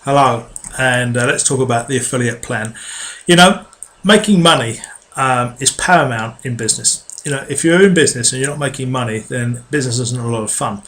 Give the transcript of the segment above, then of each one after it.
Hello, and let's talk about the affiliate plan. You know, making money is paramount in business. If you're in business and you're not making money, then business isn't a lot of fun.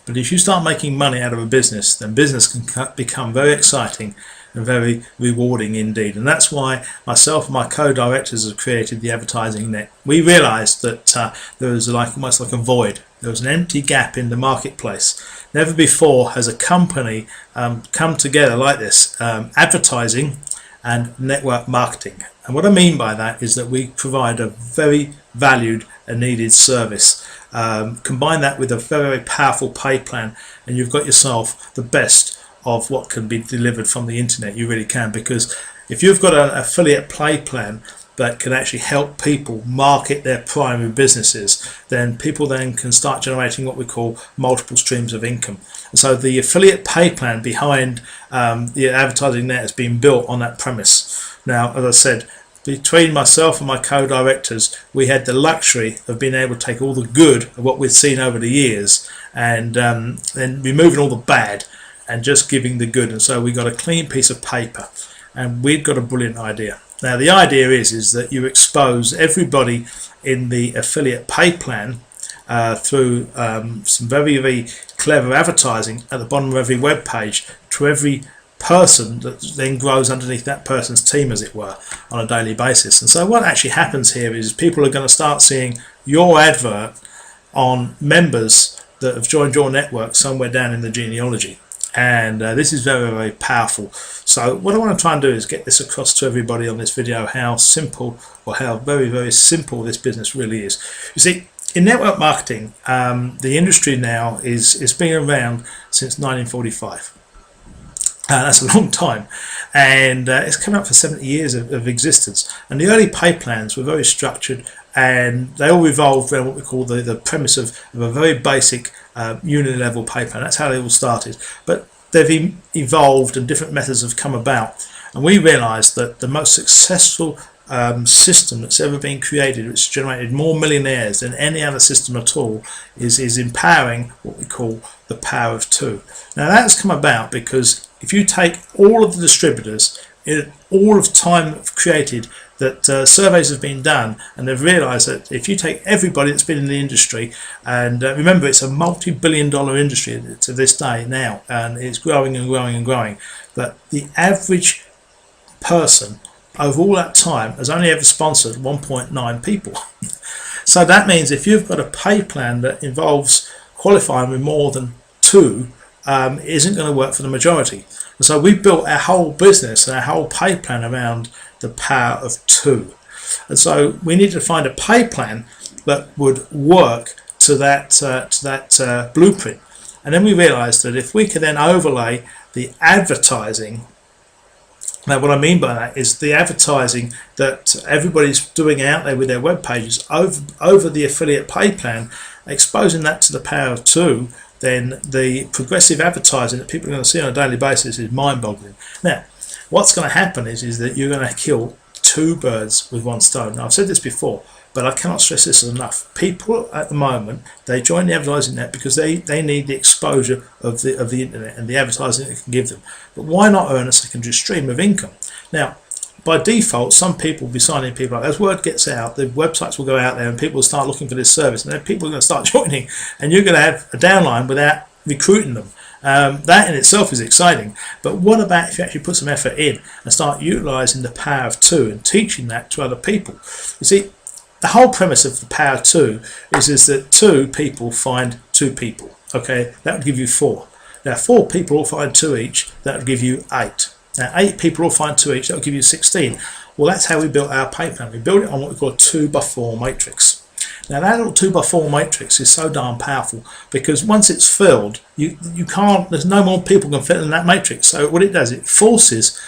But if you start making money out of a business, then business can become very exciting and very rewarding indeed. And that's why myself and my co-directors have created the Advertising Net. We realised that there was almost like a void. There was an empty gap in the marketplace. Never before has a company come together like this, advertising and network marketing. And what I mean by that is that we provide a very valued and needed service. Combine that with a very powerful pay plan, and you've got yourself the best of what can be delivered from the internet. You really can, because if you've got an affiliate pay plan that can actually help people market their primary businesses, then people then can start generating what we call multiple streams of income. And so the affiliate pay plan behind the Advertising Net has been built on that premise. Now, as I said, between myself and my co-directors, we had the luxury of being able to take all the good of what we've seen over the years and then removing all the bad and just giving the good. And so we got a clean piece of paper, and we've got a brilliant idea. Now the idea is that you expose everybody in the affiliate pay plan through some very clever advertising at the bottom of every web page to every person that then grows underneath that person's team, as it were, on a daily basis. And so what actually happens here is people are going to start seeing your advert on members that have joined your network somewhere down in the genealogy. And this is very powerful. So what I want to try and do is get this across to everybody on this video, how simple, or how very simple this business really is. You see, in network marketing, the industry now is been around since 1945. That's a long time, and it's come up for 70 years of existence. And the early pay plans were very structured, and they all revolved around what we call the premise of a very basic unit level pay plan. That's how they all started, but they've evolved and different methods have come about. And we realised that the most successful system that's ever been created, which generated more millionaires than any other system at all, is empowering what we call the power of two. Now that's come about because if you take all of the distributors, all of time created, that surveys have been done, and they've realised that if you take everybody that's been in the industry, and remember it's a multi-billion-dollar industry to this day now, and it's growing and growing and growing, that the average person over all that time has only ever sponsored 1.9 people. So that means if you've got a pay plan that involves qualifying with more than two, it isn't going to work for the majority. And so we built our whole business and our whole pay plan around the power of two. And so we needed to find a pay plan that would work to that blueprint. And then we realized that if we could then overlay the advertising. Now what I mean by that is the advertising that everybody's doing out there with their web pages over the affiliate pay plan, exposing that to the power of two, then the progressive advertising that people are going to see on a daily basis is mind-boggling. Now what's going to happen is that you're going to kill two birds with one stone. Now I've said this before, but I cannot stress this enough. People at the moment, they join the Advertising Net because they need the exposure of the internet and the advertising it can give them. But why not earn a secondary stream of income? Now, by default, some people will be signing people up. As word gets out, the websites will go out there and people will start looking for this service, and then people are going to start joining, and you're going to have a downline without recruiting them. That in itself is exciting, but what about if you actually put some effort in and start utilising the power of two and teaching that to other people? You see, the whole premise of the power of two is that two people find two people. Okay, that would give you four. Now four people all find two each, that would give you eight. Now 8 people all find two each, that would give you 16. Well, that's how we built our pay plan. We built it on what we call a 2x4 matrix. Now that little 2x4 matrix is so darn powerful because once it's filled, you can't, there's no more people can fit in that matrix. So what it does, it forces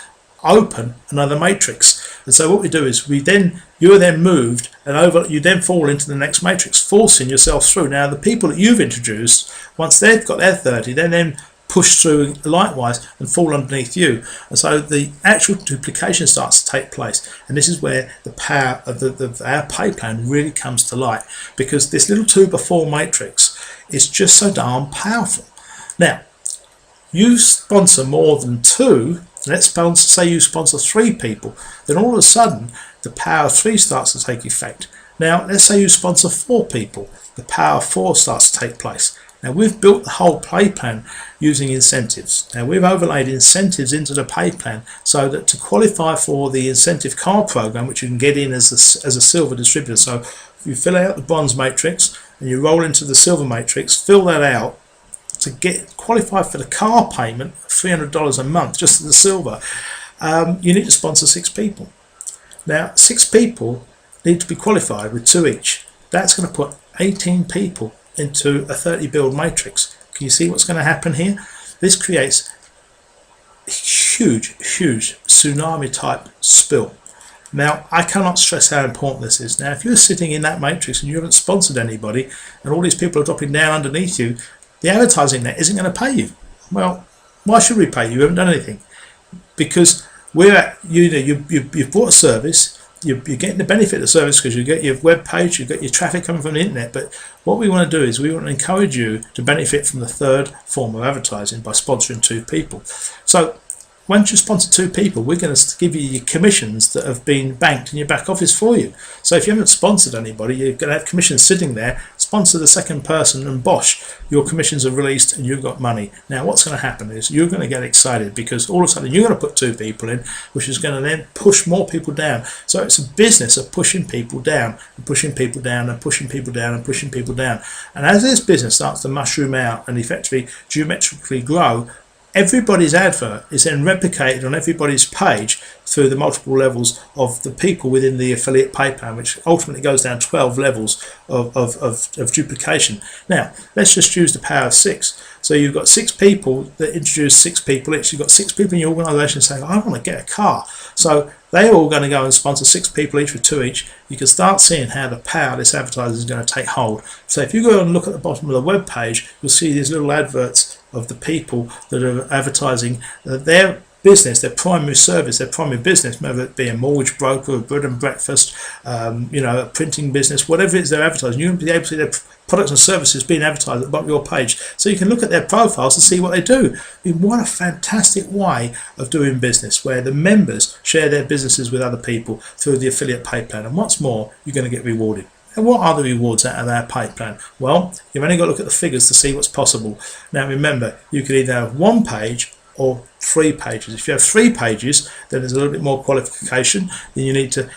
open another matrix. And so what we do is you are then moved and you then fall into the next matrix, forcing yourself through. Now the people that you've introduced, once they've got their 30, they then push through likewise and fall underneath you, and so the actual duplication starts to take place. And this is where the power of our pay plan really comes to light, because this little 2x4 matrix is just so darn powerful. Now you sponsor more than 2, let's say you sponsor 3 people, then all of a sudden the power of 3 starts to take effect. Now let's say you sponsor 4 people, the power of 4 starts to take place. Now we've built the whole pay plan using incentives. Now we've overlaid incentives into the pay plan so that to qualify for the incentive card program, which you can get in as a silver distributor, so if you fill out the bronze matrix and you roll into the silver matrix, fill that out, to get qualified for the car payment of $300 a month just as the silver, you need to sponsor 6 people. Now 6 people need to be qualified with 2 each. That's going to put 18 people into a 30 build matrix. Can you see what's going to happen here? This creates a huge tsunami type spill. Now I cannot stress how important this is. Now if you're sitting in that matrix and you haven't sponsored anybody and all these people are dropping down underneath you, the advertising net isn't going to pay you. Well, why should we pay you? You haven't done anything. Because you've bought a service, you're getting the benefit of the service because you get your web page, you get your traffic coming from the internet. But what we want to do is we want to encourage you to benefit from the third form of advertising by sponsoring 2 people. So once you sponsor 2 people, we're going to give you your commissions that have been banked in your back office for you. So if you haven't sponsored anybody, you're going to have commissions sitting there. Sponsor the second person and bosh, your commissions are released and you've got money. Now what's going to happen is you're going to get excited because all of a sudden you're going to put 2 people in, which is going to then push more people down. So it's a business of pushing people down and pushing people down and pushing people down and pushing people down. And as this business starts to mushroom out and effectively geometrically grow, everybody's advert is then replicated on everybody's page through the multiple levels of the people within the affiliate pay plan, which ultimately goes down 12 levels of duplication. Now, let's just use the power of 6. So you've got 6 people that introduce 6 people each. You've got 6 people in your organisation saying, I want to get a car. So they're all going to go and sponsor 6 people each with 2 each. You can start seeing how the power of this advertising is going to take hold. So if you go and look at the bottom of the web page, you'll see these little adverts of the people that are advertising their business, their primary service, their primary business, whether it be a mortgage broker, a bread and breakfast, a printing business, whatever it is they're advertising. You're going to be able to see their products and services being advertised at the bottom of your page, so you can look at their profiles and see what they do. I mean, what a fantastic way of doing business, where the members share their businesses with other people through the affiliate pay plan. And what's more, you're going to get rewarded. And what are the rewards out of our pay plan? Well, you've only got to look at the figures to see what's possible. Now remember, you could either have 1 page or 3 pages. If you have 3 pages, then there's a little bit more qualification. Then you need to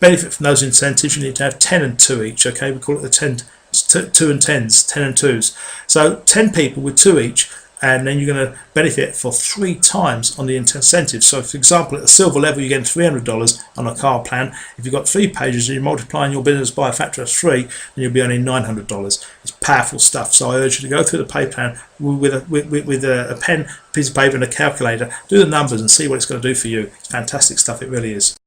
benefit from those incentives. You need to have 10 and 2 each. Okay, we call it the 2 and 10s, 10 and 2s. So 10 people with 2 each, and then you're going to benefit for 3 times on the incentive. So for example, at the silver level, you're getting $300 on a car plan. If you've got 3 pages and you're multiplying your business by a factor of 3, then you'll be earning $900. It's powerful stuff. So I urge you to go through the pay plan with a pen, piece of paper and a calculator, do the numbers and see what it's going to do for you. It's fantastic stuff, it really is.